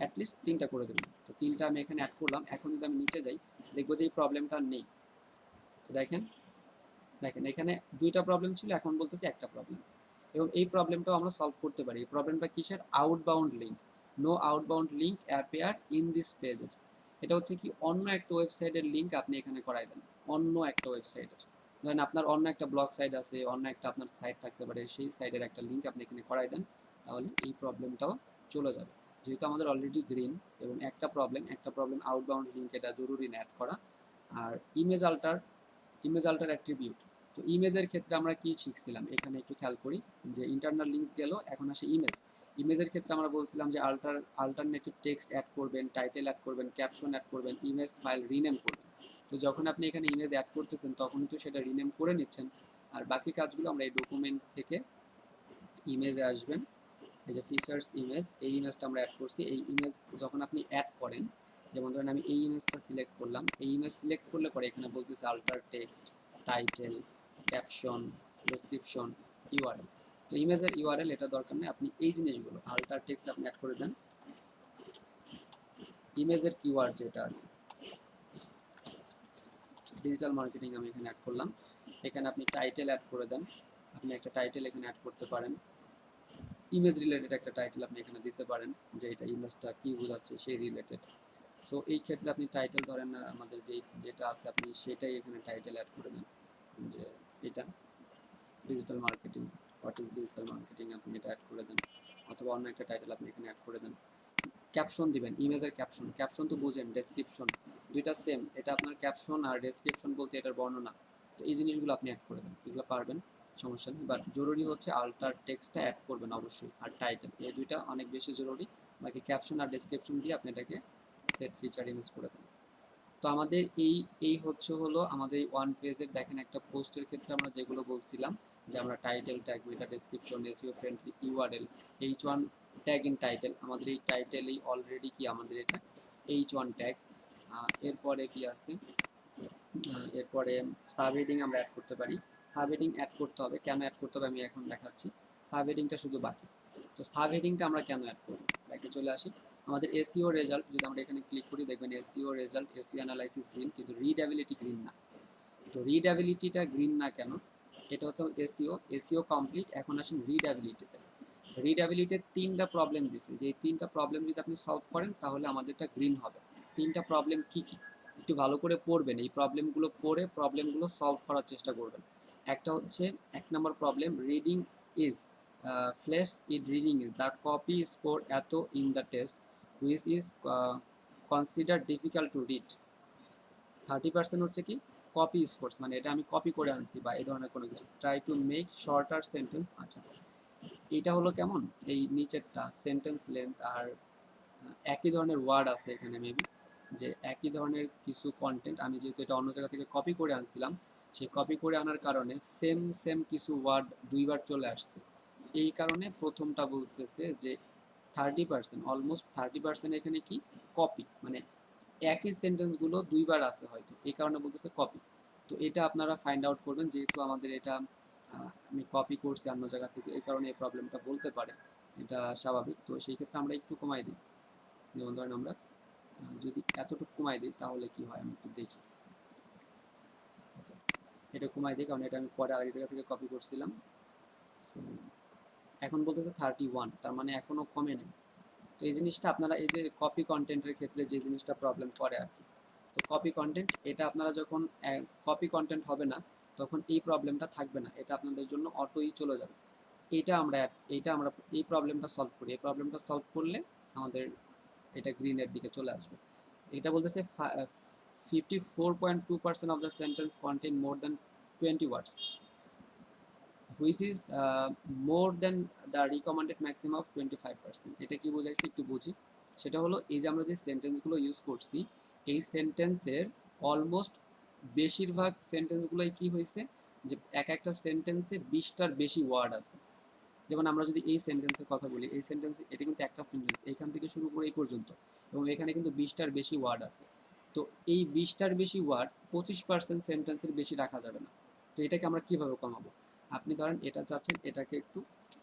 অ্যাটলিস্ট 3টা করে দেবেন। তো 3টা আমি এখানে অ্যাড করলাম। এখন যদি আমি নিচে যাই, দেখবো যে এই প্রবলেমটা নেই। তো দেখেন দেখেন এখানে 2টা প্রবলেম ছিল, এখন বলতেছি একটা প্রবলেম। এবং এই প্রবলেমটাও আমরা সলভ করতে পারি। এই প্রবলেমটা কিসের? Outbound link. No outbound link appear in this pages. এটা হচ্ছে কি, অন্য একটা ওয়েবসাইটের লিঙ্ক আপনি এখানে করাই দেন, অন্য একটা ওয়েবসাইটের। ধরেন আপনার অন্য একটা ব্লগ সাইট আছে, অন্য একটা আপনার সাইট থাকতে পারে, সেই সাইটের একটা লিঙ্ক আপনি এখানে করাই দেন, তাহলে এই প্রবলেমটাও চলে যাবে। যেহেতু আমাদের অলরেডি গ্রিন এবং একটা প্রবলেম আউটবাউন্ড লিঙ্ক, এটা জরুরি না অ্যাড করা। আর ইমেজ আল্টার অ্যাট্রিবিউট। তো ইমেজের ক্ষেত্রে আমরা কি শিখছিলাম এখানে একটু খেয়াল করি, যে ইন্টারনাল লিঙ্কস গেল, এখন আসে ইমেজের ক্ষেত্রে আমরা বলছিলাম যে আল্টারনেটিভ টেক্সট অ্যাড করবেন, টাইটেল অ্যাড করবেন, ক্যাপশন অ্যাড করবেন, ইমেজ ফাইল রিনেম করবেন। তো যখন আপনি এখানে ইমেজ অ্যাড করতেছেন তখন তো সেটা রিনেম করে নিচ্ছেন। আর বাকি কাজগুলো আমরা এই ডকুমেন্ট থেকে ইমেজে আসবেন, এই যে ফিচার্স ইমেজ, এই ইমেজটা আমরা অ্যাড করছি। এই ইমেজ যখন আপনি অ্যাড করেন, যেমন ধরেন আমি এই ইমেজটা সিলেক্ট করলাম, এই ইমেজ সিলেক্ট করলে পরে এখানে বলতেছে alter text, title, caption, description, URL. তো ইমেজের ইউআরএল এটা দরকার নেই, আপনি এই জিনিসগুলো আল্টার টেক্সট আপনি অ্যাড করে দেন। ইমেজের কিওয়ার্ড যেটা ডিজিটাল মার্কেটিং আমি এখানে অ্যাড করলাম। এখানে আপনি টাইটেল অ্যাড করে দেন, আপনি একটা টাইটেল এখানে অ্যাড করতে পারেন। ইমেজ রিলেটেড একটা টাইটেল আপনি এখানে দিতে পারেন, যে এটা ইমেজটা কি বোঝাচ্ছে সেই রিলেটেড। সো এই ক্ষেত্রে আপনি টাইটেল ধরেন না, আমাদের যেটা আছে আপনি সেটাই এখানে টাইটেল অ্যাড করে দেন, যে এটা digital marketing, what is digital marketing, আপনি এটা অ্যাড করে দেন। অথবা অন্য একটা টাইটেল আপনি এখানে অ্যাড করে দেন। ক্যাপশন দিবেন, ইমেজের ক্যাপশন। ক্যাপশন তো বুঝেন, ডেসক্রিপশন, দুইটা সেম। এটা আপনার ক্যাপশন আর ডেসক্রিপশন বলতে এটার বর্ণনা। তো এই জিনিসগুলো আপনি অ্যাড করে দেন, এগুলো পারবেন, সমস্যা নেই। বাট জরুরি হচ্ছে আল্টার টেক্সটটা অ্যাড করবেন অবশ্যই, আর টাইটেল, এই দুইটা অনেক বেশি জরুরি। বাকি ক্যাপশন আর ডেসক্রিপশন দিয়ে আপনি এটাকে সেট ফিচার ইমেজ করে দেন। তো আমাদের এই এই হলো আমাদের ওয়ান পেজের। দেখেন একটা পোস্টের ক্ষেত্রে আমরা যেগুলো বলছিলাম, যে আমরা title tag, meta description, SEO friendly, URL, H1 tag in title. আমাদের এই টাইটেলেই অলরেডি কি আমাদের এটা H1 ট্যাগ। এরপরে কি আছে, এরপরে সাব হেডিং আমরা অ্যাড করতে পারি। সাব হেডিং অ্যাড করতে হবে, কেন অ্যাড করতে হবে আমি এখন দেখাচ্ছি। সাব হেডিংটা শুধু বাকি। তো সাব হেডিংটা আমরা কেন অ্যাড করব, ব্যাকে চলে আসি। আমাদের এসইও রেজাল্ট যদি আমরা এখানে ক্লিক করি, দেখবেন SEO result, SEO analysis green, কিন্তু রিডএবিলিটি গ্রিন না। তো রিডএবিলিটিটা গ্রিন না কেন, এটা হচ্ছে এসইও কমপ্লিট। এখন আসেন রিডএবিলিটিতে। রিডএবিলিটির 3টা প্রবলেম দিছে, যে এই 3টা প্রবলেম যদি আপনি সলভ করেন তাহলে আমাদেরটা গ্রিন হবে। 3টা প্রবলেম কি কি একটু ভালো করে পড়বেন, এই প্রবলেমগুলো পড়ে প্রবলেমগুলো সলভ করার চেষ্টা করবেন। একটা হচ্ছে 1 নম্বর problem, reading is Flesch it reading is the copy score এত in the test which is consider difficult to read. 30% হচ্ছে কি কপি স্কোর্স, মানে এটা আমি কপি করে আনছি বা এই ধরনের কোনো কিছু। Try to make shorter sentence. আচ্ছা, এইটা হলো কেমন, এই নিচেরটা সেন্টেন্স লেন্থ আর একই ধরনের ওয়ার্ড আছে এখানে মেবি, যে একই ধরনের কিছু কন্টেন্ট আমি যেহেতু এটা অন্য জায়গা থেকে কপি করে আনছিলাম, সেই কপি করে আনার কারণে সেম সেম কিছু ওয়ার্ড দুইবার চলে আসছে। এই কারণে প্রথমটা বলতেছে যে 30%, অলমোস্ট 30% এখানে কি কপি, মানে একই সেন্টেন্সগুলো দুইবার আছে হয়তো, এই কারণে বলতেছে কপি। তো এটা আপনারা ফাইন্ড আউট করবেন, যেহেতু আমাদের এটা আমি কপি করছি অন্য জায়গা থেকে, এই কারণে এই প্রবলেমটা বলতে পারে, এটা স্বাভাবিক। তো সেই ক্ষেত্রে আমরা একটু কমাই দিই। যেমন ধরেন আমরা যদি এতটুকু কমাই দিই তাহলে কি হয় আমি একটু দেখি। এটা কমাই দিই কারণ এটা আমি পরে আরেক জায়গা থেকে কপি করছিলাম। সো এখন বলতেছে 31, তার মানে এখনো কমে নেই। তো এই জিনিসটা আপনারা, এই যে কপি কন্টেন্টের ক্ষেত্রে যে জিনিসটা প্রবলেম করে আর কি, তো কপি কন্টেন্ট, এটা আপনারা যখন কপি কন্টেন্ট হবে না তখন এই প্রবলেমটা থাকবে না, এটা আপনাদের জন্য অটোই চলে যাবে। এইটা আমরা এই প্রবলেমটা সলভ করি, এই প্রবলেমটা সলভ করলে আমাদের এটা গ্রিনের দিকে চলে আসবে। এটা বলতেছে 54.2% of the sentence contain more than 20 words. which is more than the recommended maximum of 25%. এটা কি বোঝাইছে একটু বুঝি। সেটা হলো এই যে আমরা যে সেন্টেন্সগুলো ইউজ করছি এই সেন্টেন্সের অলমোস্ট বেশিরভাগ সেন্টেন্সগুলোই কি হয়েছে যে এক একটা সেন্টেন্সে 20টার বেশি ওয়ার্ড আছে। যেমন আমরা যদি এই সেন্টেন্সের কথা বলি, এই সেন্টেন্সে এটা কিন্তু একটা সেন্টেন্স এইখান থেকে শুরু করে এই পর্যন্ত, এবং এখানে কিন্তু 20টার বেশি ওয়ার্ড আছে। তো এই 20টার বেশি ওয়ার্ড 25% সেন্টেন্সের বেশি রাখা যাবে না। তো এটাকে আমরা কিভাবে কমাবো? আপনি ধরেন এটা চাচ্ছেন, এটাকে একটু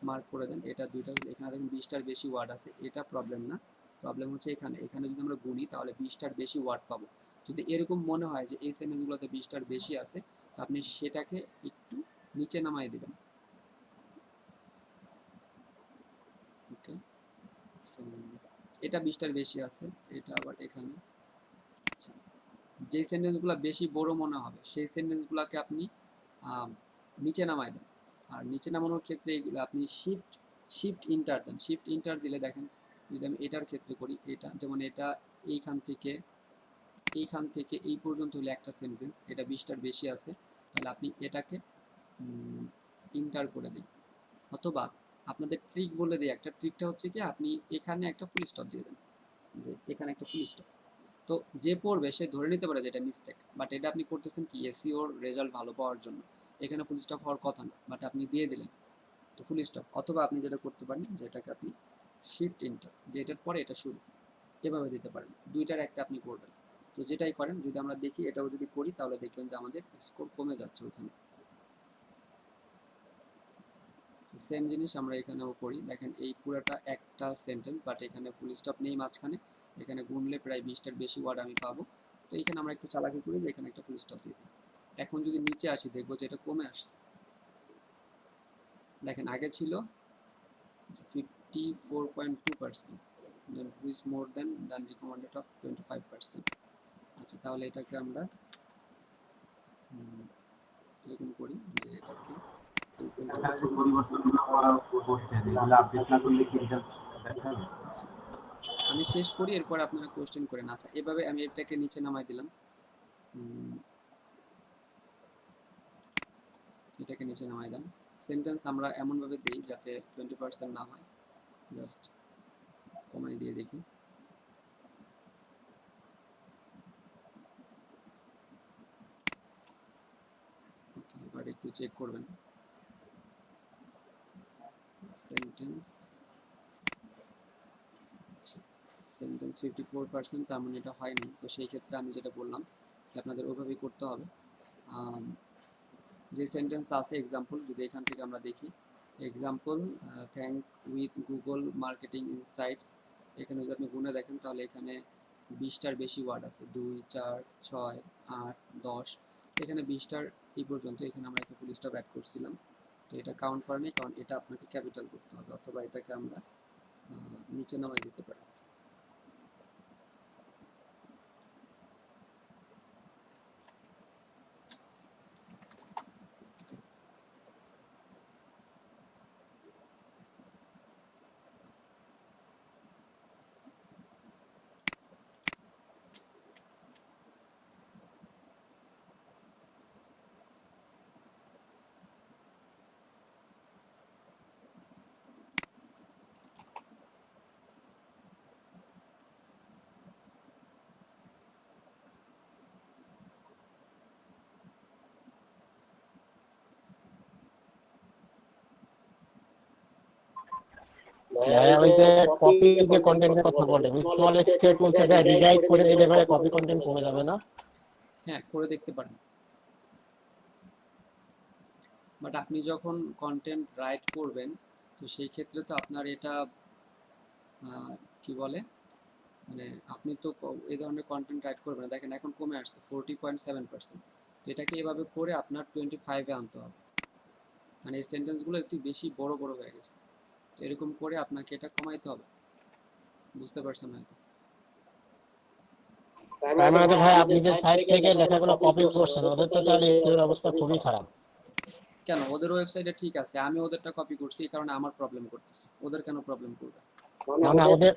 মার্ক করে দেন, এটা দুইটা, এখানে দেখেন 20টার বেশি ওয়ার্ড আছে, এটা প্রবলেম না। প্রবলেম হচ্ছে এখানে, এখানে যদি আমরা গুনি তাহলে 20টার বেশি ওয়ার্ড পাবো। যদি এরকম মনে হয় যে এই সেন্টেন্সগুলোতে 20টার বেশি আছে, তো আপনি সেটাকে একটু নিচে নামাই দেবেন। ওকে, সো এটা 20টার বেশি আছে, এটা আবার এখানে। আচ্ছা, যেই সেন্টেন্সগুলো বেশি বড় মনে হবে সেই সেন্টেন্সগুলোকে আপনি নিচে নামাই দেন। আর নিচে নামানোর ক্ষেত্রে এইগুলো আপনি শিফট শিফট ইন্টার দেন। শিফট ইন্টার দিলে দেখেন, যদি আমি এটার ক্ষেত্রে করি, এটা যেমন এটা এইখান থেকে এই পর্যন্ত হলে একটা সেন্টেন্স, এটা 20টার বেশি আছে, তাহলে আপনি এটাকে ইন্টার করে দিন। অথবা আপনাদের ট্রিক বলে দিই, একটা ট্রিকটা হচ্ছে কি আপনি এখানে একটা ফুল স্টপ দিয়ে দেন, যে এখানে একটা ফুল স্টপ। তো যে পড়বে সে ধরে নিতে পারে যে এটা মিস্টেক, বাট এটা আপনি করতেছেন কি এসইওর রেজাল্ট ভালো পাওয়ার জন্য। এখানে ফুল স্টপ হওয়ার কথা না, বাট আপনি দিয়ে দিলেন, তো ফুল স্টপ। অথবা আপনি যেটা করতে পারেন যে এটাকে আপনি শিফট ইন্টার, যে এটার পরে এটা শুরু, এভাবে দিতে পারেন। দুইটার একটা আপনি করবেন। তো যেটাই করেন, যদি আমরা দেখি এটাও যদি করি তাহলে দেখবেন যে আমাদের স্কোর কমে যাচ্ছে ওখানে। সেম জিনিস আমরা এখানেও করি, দেখেন এই পুরোটা একটা সেন্টেন্স, বাট এখানে ফুল স্টপ নেই মাঝখানে, এখানে গুনলে প্রায় 20টার বেশি ওয়ার্ড আমি পাবো। তো এখানে আমরা একটু চালাকি করি যে এখানে একটা ফুল স্টপ দিয়ে দিই। এখন যদি নিচে আসি দেখবো যে এটা কমে আসছে। দেখেন আগে ছিল 54.2%, then which more than recommended of 25%। আচ্ছা, তাহলে এটাকে আমরা এরকম করি যে এটাকে এই এখানে যে সেন্টেন্সটাকে, পরিবর্তনগুলো করা করছেন এগুলো আপডেট না করলে কি রেজাল্ট দেখাবে? আমি শেষ করি, এরপর আপনারা কোশ্চেন করেন। আচ্ছা, এভাবে আমি এটাকে নিচে নামাই দিলাম, এটাকে নিচে নামাই দেন। সেন্টেন্স আমরা এমনভাবে দিই যাতে 20% না হয়, জাস্ট কমাই দিয়ে দেখি। এবার একটু চেক করবেন সেন্টেন্স। সেন্টেন্স 54%, তার মানে এটা হয়নি। তো সেই ক্ষেত্রে আমি যেটা বললাম যে আপনাদের ওইভাবেই করতে হবে। যে সেন্টেন্স আছে এক্সাম্পল, যদি এখান থেকে আমরা দেখি example thank with Google marketing insights, এখানে যদি আপনি গুনে দেখেন তাহলে এখানে 20টার বেশি ওয়ার্ড আছে, 2, 4, 6, 8, 10, এখানে 20টার এই পর্যন্ত। এখানে আমরা একটা ফুল স্টপ অ্যাড করছিলাম, তো এটা কাউন্ট করে নেই, কারণ এটা আপনাকে ক্যাপিটাল করতে হবে, অথবা এটাকে আমরা নিচে নামাই দিতে পারি। ওই যে কপি যে কন্টেন্টের কথা বলে স্মল স্টেটমেন্ট থেকে রিরাইট করে দিলে পরে কপি কন্টেন্ট কমে যাবে না? হ্যাঁ, করে দেখতে পারেন। বাট আপনি যখন কন্টেন্ট রাইট করবেন, তো সেই ক্ষেত্রে তো আপনার এটা কি বলে, মানে আপনি তো এই ধরনের কন্টেন্ট রাইট করবেন না। দেখেন এখন কমে আসছে 40.7%। তো এটাকে এভাবে করে আপনার 25-এ আনতে হবে, মানে এই সেন্টেন্সগুলো একটু বেশি বড় বড় হয়ে গেছে। তো এরকম করে আপনাকে এটা কমাইতে হবে। বুঝতে পারছেন হয়তো? তার মানে তো ভাই আপনি যে সাইট থেকে লেখাগুলো কপি করছেন ওদের তো তাহলে এর অবস্থা খুবই খারাপ। কেন, ওদের ওয়েবসাইটে ঠিক আছে, আমি ওদেরটা কপি করছি, এই কারণে আমার প্রবলেম করতেছে, ওদের কেন প্রবলেম করবে? মানে ওদের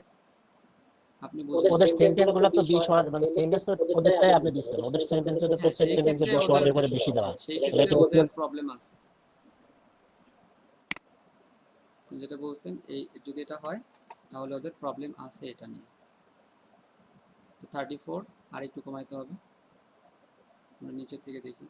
আপনি বুঝেন? ওদের সেন্টেন্স গুলো তো 20 ওয়ার্ড, মানে সেন্টেন্স তো ওদেরটাই আপনি দিচ্ছেন, ওদের সেন্টেন্স তো হ্যাঁ, প্রত্যেক সেই সেন্টেন্সে ক্ষেত্রে 10 ওদের, ওয়ার্ডের করে বেশি দেওয়া। সেই এটা ক্ষেত্রে তো ওদের প্রবলেম আছে। যেটা বলছেন এই যদি এটা হয় তাহলে ওদের প্রবলেম আছে এটা নিয়ে। তো 34 আর একটু কমাইতে হবে, আমরা নিচের থেকে দেখি।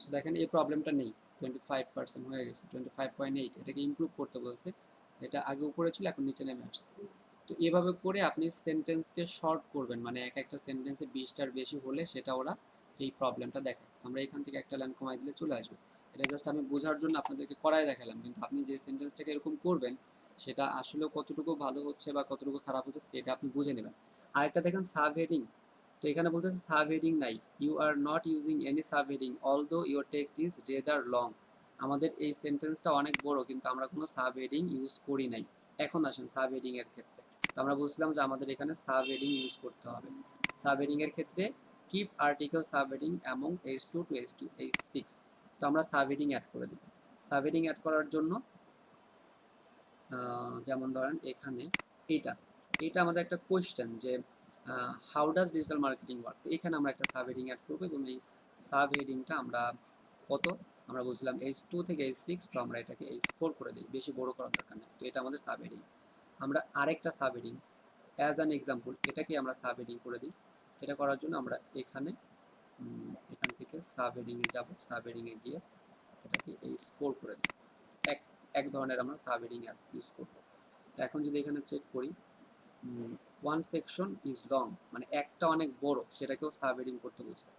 সো দেখেন এই প্রবলেমটা নেই, 25% হয়ে গেছে, 25.8। এটাকে ইমপ্রুভ করতে বলছে, এটা আগে উপরে ছিল এখন নিচে নেমে আসছে। তো এভাবে করে আপনি সেন্টেন্সকে শর্ট করবেন, মানে এক একটা সেন্টেন্সে 20টার বেশি হলে সেটা ওরা এই প্রবলেমটা দেখায়। আমরা এখান থেকে একটা লাইন কমাই দিলে চলে আসবে। এটা জাস্ট আমি বোঝার জন্য আপনাদেরকে করাই দেখালাম, কিন্তু আপনি যে সেন্টেন্সটাকে এরকম করবেন সেটা আসলে কতটুকু ভালো হচ্ছে বা কতটুকু খারাপ হচ্ছে সেটা আপনি বুঝে নেবেন। আরেকটা দেখেন সাব হেডিং, তো এখানে বলতেছে সাব হেডিং নাই, you are not using any sub heading although your text is rather long. আমাদের এই সেন্টেন্সটা অনেক বড় কিন্তু আমরা কোনো সাব হেডিং ইউজ করি নাই। এখন আসেন সাব হেডিং এর ক্ষেত্রে, তো আমরা বলছিলাম যে আমাদের এখানে সাব হেডিং ইউজ করতে হবে। সাব হেডিং এর ক্ষেত্রে keep article sub heading among H2 to H2 H6, তো আমরা সাব হেডিং অ্যাড করে দিই। সাব হেডিং অ্যাড করার জন্য যেমন ধরেন এখানে এটা এটা আমাদের একটা কোয়েশ্চেন যে how does digital marketing work, তো এখানে আমরা একটা সাব হেডিং অ্যাড করবো এবং এই সাব হেডিংটা আমরা কত, আমরা বলছিলাম H2 থেকে H6, তো আমরা এটাকে H4 করে দিই, বেশি বড় করার দরকার নেই। তো এটা আমাদের সাব হেডিং। আমরা আরেকটা sub heading as an example এটাকে আমরা সাব হেডিং করে দিই। এটা করার জন্য আমরা এখানে এখান থেকে সাব হেডিংয়ে যাব, সাব হেডিংয়ে গিয়ে এটাকে H4 করে দিই। এক এক ধরনের আমরা সাব হেডিং ইউজ করবো। তো এখন যদি এখানে চেক করি, ওয়ান সেকশন ইজ লং, মানে একটা অনেক বড়, সেটাকেও সাব হেডিং করতে বলছে।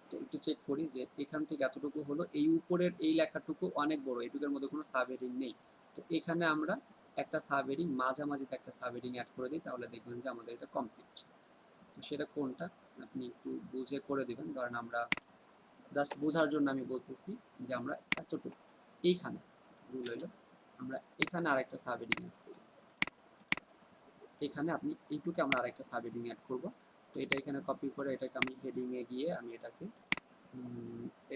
তো একটু চেক করি যে এখান থেকে এতটুকু হলো, এই উপরের এই লেখাটুকু অনেক বড়, এটুকুর মধ্যে কোনো সাব হেডিং নেই। তো এখানে আমরা একটা সাব হেডিং মাঝামাঝিতে একটা সাব হেডিং অ্যাড করে দিই, তাহলে দেখবেন যে আমাদের এটা কমপ্লিট। তো সেটা কোনটা আপনি একটু বুঝে করে দিবেন। ধরেন আমরা জাস্ট বোঝার জন্য আমি বলতেছি যে আমরা এতটুকু এইখানে ভুল হইলো, আমরা এখানে আরেকটা সাব হেডিং অ্যাড করব। এখানে আপনি এইটুকে আমরা আরেকটা সাব হেডিং অ্যাড করব। তো এটা এখানে কপি করে এটাকে আমি হেডিংয়ে গিয়ে আমি এটাকে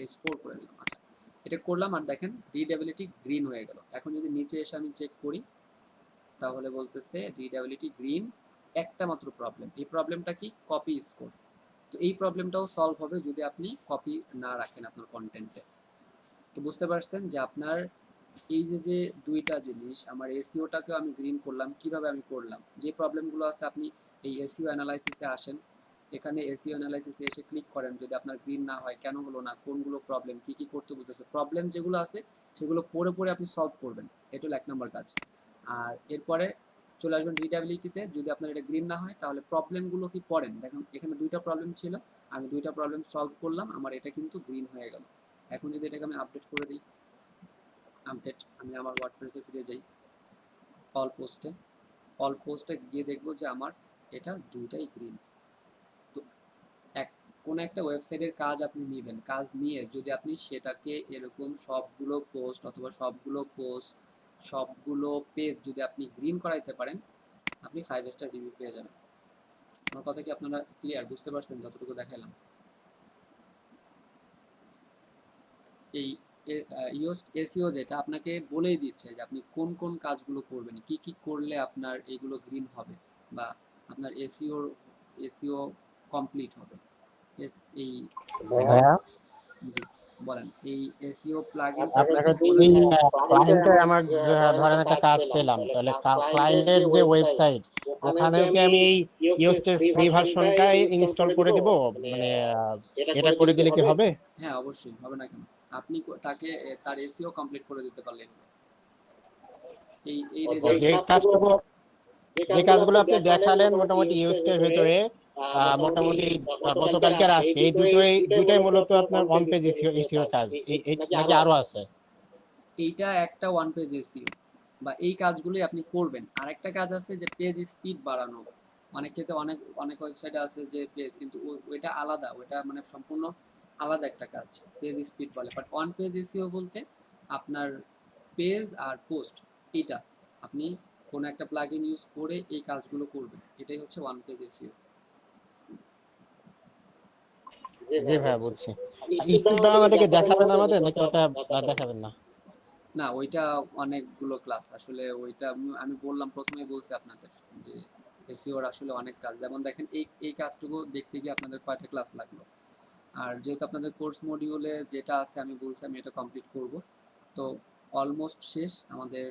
H4 করে দিলাম। আচ্ছা, এটা করলাম আর দেখেন রিডেবিলিটি গ্রিন হয়ে গেল। এখন যদি নিচে এসে আমি চেক করি তাহলে বলতেছে রিডেবিলিটি গ্রিন, একটা মাত্র প্রবলেম। এই প্রবলেমটা কি? Copy score. তো এই প্রবলেমটাও সলভ হবে যদি আপনি কপি না রাখেন আপনার কন্টেন্টে। তো বুঝতে পারছেন যে আপনার এই যে দুইটা জিনিস, আমার এসইওটাকেও আমি গ্রিন করলাম, কিভাবে আমি করলাম, যে প্রবলেমগুলো আছে আপনি এই এসইও অ্যানালাইসিসে আসেন, এখানে এসইও অ্যানালাইসিসে এসে ক্লিক করেন, যদি আপনার গ্রিন না হয় কেন হলো না, কোনগুলো প্রবলেম, কি কি করতে বলতেছে, প্রবলেম যেগুলো আছে সেগুলো পড়ে পড়ে আপনি সলভ করবেন, এটা হলো 1 নম্বর কাজ। আর এরপরে চলে আসবেন রিডেবিলিটিতে, যদি আপনার এটা গ্রিন না হয় তাহলে প্রবলেমগুলো কি পড়েন। দেখুন এখানে দুইটা প্রবলেম ছিল, আমি দুইটা প্রবলেম সলভ করলাম, আমার এটা কিন্তু গ্রিন হয়ে গেল। এখন যদি এটাকে আমি আপডেট করে দিই, আপডেট, আমি আমার ওয়ার্ডপ্রেসে ফিরে যাই, অল পোস্টে গিয়ে দেখবো যে আমার এটা দুইটাই গ্রিন। তো এক কোন একটা ওয়েবসাইটের কাজ আপনি নেবেন, কাজ নিয়ে যদি আপনি সেটাকে এরকম সবগুলো পেজ যদি আপনি গ্রিন করাইতে পারেন, আপনি 5 স্টার রিভিউ পেয়ে যাবেন। আমার কথা কি আপনারা ক্লিয়ার, বুঝতে পারছেন যতটুকু দেখালাম? এই এসইও যেটা আপনাকে বলেই দিচ্ছে যে আপনি কোন কোন কাজগুলো করবেন, কি কি করলে আপনার এগুলো গ্রিন হবে বা আপনার এসইও কমপ্লিট হবে। এই ভাইয়া জি বলেন, এই এসইও প্লাগইন আপনাকে আপনাকে যদি ক্লায়েন্টে আমার ধরেন একটা কাজ পেলাম, তাহলে ক্লায়েন্টের যে ওয়েবসাইট ওখানেও কি আমি এই ইওস্টের ফ্রি ভার্সনটাই ইনস্টল করে দিব, মানে এটা করে দিলে কি হবে? হ্যাঁ অবশ্যই হবে না কেন, আপনি তাকে তার এসইও কমপ্লিট করে দিতে পারলেন এই এই রেজাল্ট। যে কাজটুকু যে কাজগুলো আপনি দেখালেন মোটামুটি ইউএসটার ভেতরে, মোটামুটি গতকালকে আর আজকে এই দুইটাই মূলত আপনার অন পেজ এসইও কাজ, নাকি আরো আছে? এইটা একটা ওয়ান পেজ এসইও বা এই কাজগুলোই আপনি করবেন। আর একটা কাজ আছে যে পেজ স্পিড বাড়ানো, অনেক ক্ষেত্রে অনেক অনেক ওয়েবসাইটে আছে যে পেজ, কিন্তু ওইটা আলাদা, ওইটা মানে সম্পূর্ণ আলাদা একটা কাজ, পেজ স্পিড বলে। বাট ওয়ান পেজ এসইও বলতে আপনার পেজ আর পোস্ট, এটা আপনি কোনো একটা প্লাগইন ইউজ করে এই কাজগুলো করবেন, এটাই হচ্ছে ওয়ান পেজ এসইও। জি ভাইয়া বুঝছি। স্পিড বাড়ানোটাকে দেখাবেন আমাদের নাকি ওটা দেখাবেন না? না, ওইটা অনেকগুলো ক্লাস আসলে। ওইটা আমি বললাম, প্রথমেই বলছি আপনাদের যে এসইওর আসলে অনেক কাজ। যেমন দেখেন, এই কাজটুকু দেখতে গিয়ে আপনাদের কয়টা ক্লাস লাগলো। আর যেহেতু আপনাদের কোর্স মডিউলে যেটা আছে আমি বলছি আমি এটা কমপ্লিট করব, তো অলমোস্ট শেষ আমাদের।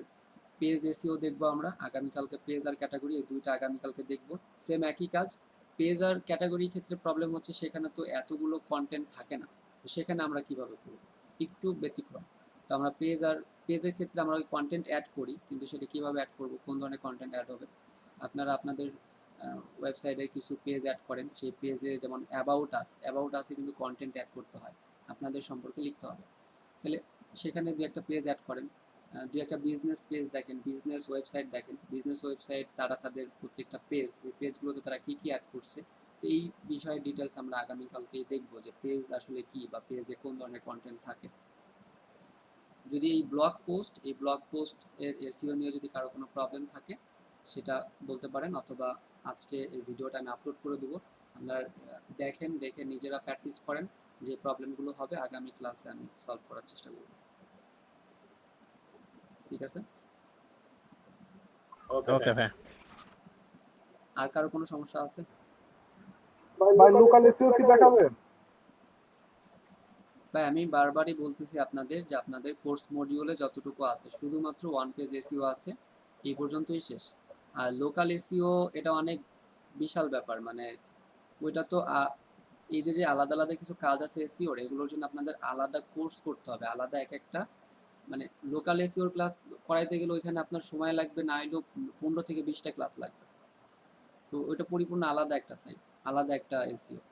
পেজ এসইও দেখবো আমরা আগামীকালকে, পেজ আর ক্যাটাগরি এই দুইটা আগামীকালকে দেখব। সেম একই কাজ। পেজ আর ক্যাটাগরির ক্ষেত্রে প্রবলেম হচ্ছে সেখানে তো এতগুলো কন্টেন্ট থাকে না, তো সেখানে আমরা কিভাবে করব, একটু ব্যতিক্রম। তো আমরা পেজের ক্ষেত্রে আমরা ওই কন্টেন্ট অ্যাড করি, কিন্তু সেটা কিভাবে অ্যাড করব, কোন ধরনের কন্টেন্ট অ্যাড হবে। আপনারা আপনাদের ওয়েবসাইটে কিছু পেজ অ্যাড করেন, সেই পেজে যেমন অ্যাবাউট আসে কিন্তু কন্টেন্ট অ্যাড করতে হয়, আপনাদের সম্পর্কে লিখতে হবে। তাহলে সেখানে দু একটা পেজ অ্যাড করেন। দু একটা বিজনেস পেজ দেখেন, বিজনেস ওয়েবসাইট দেখেন, বিজনেস ওয়েবসাইট তারা তাদের প্রত্যেকটা পেজ, ওই পেজগুলোতে তারা কী কী অ্যাড করছে। তো এই বিষয়ে ডিটেলস আমরা আগামীকালকেই দেখবো যে পেজ আসলে কি, বা পেজে কোন ধরনের কন্টেন্ট থাকে। যদি এই ব্লগ পোস্ট এর এসইও নিয়ে যদি কারো কোনো প্রবলেম থাকে সেটা বলতে পারেন, অথবা আজকে এই ভিডিওটা আমি আপলোড করে দেবো। আপনারা দেখেন, দেখে নিজেরা প্র্যাকটিস করেন, যে প্রবলেমগুলো হবে আগামী ক্লাসে আমি সলভ করার চেষ্টা করব। ঠিক আছে? ওকে ভাই। আর কারো কোনো সমস্যা আছে? ভাই লোকাল এসইও কি দেখাবেন? ভাই আমি বারবারই বলতেছি আপনাদের যে আপনাদের কোর্স মডিউলে যতটুকু আছে শুধুমাত্র ওয়ান পেজ এসইও আছে, এই পর্যন্তই শেষ। আর লোকাল এসইও এটা অনেক বিশাল ব্যাপার, মানে ওইটা তো এই যে আলাদা আলাদা কিছু কাজ আছে এসইওর, এগুলোর জন্য আপনাদের আলাদা কোর্স করতে হবে, আলাদা এক একটা। মানে লোকাল এসইওর ক্লাস করাইতে গেলে ওইখানে আপনার সময় লাগবে না হলেও 15 থেকে 20টা ক্লাস লাগবে। তো ওইটা পরিপূর্ণ আলাদা একটা সাইট, আলাদা একটা এসইও।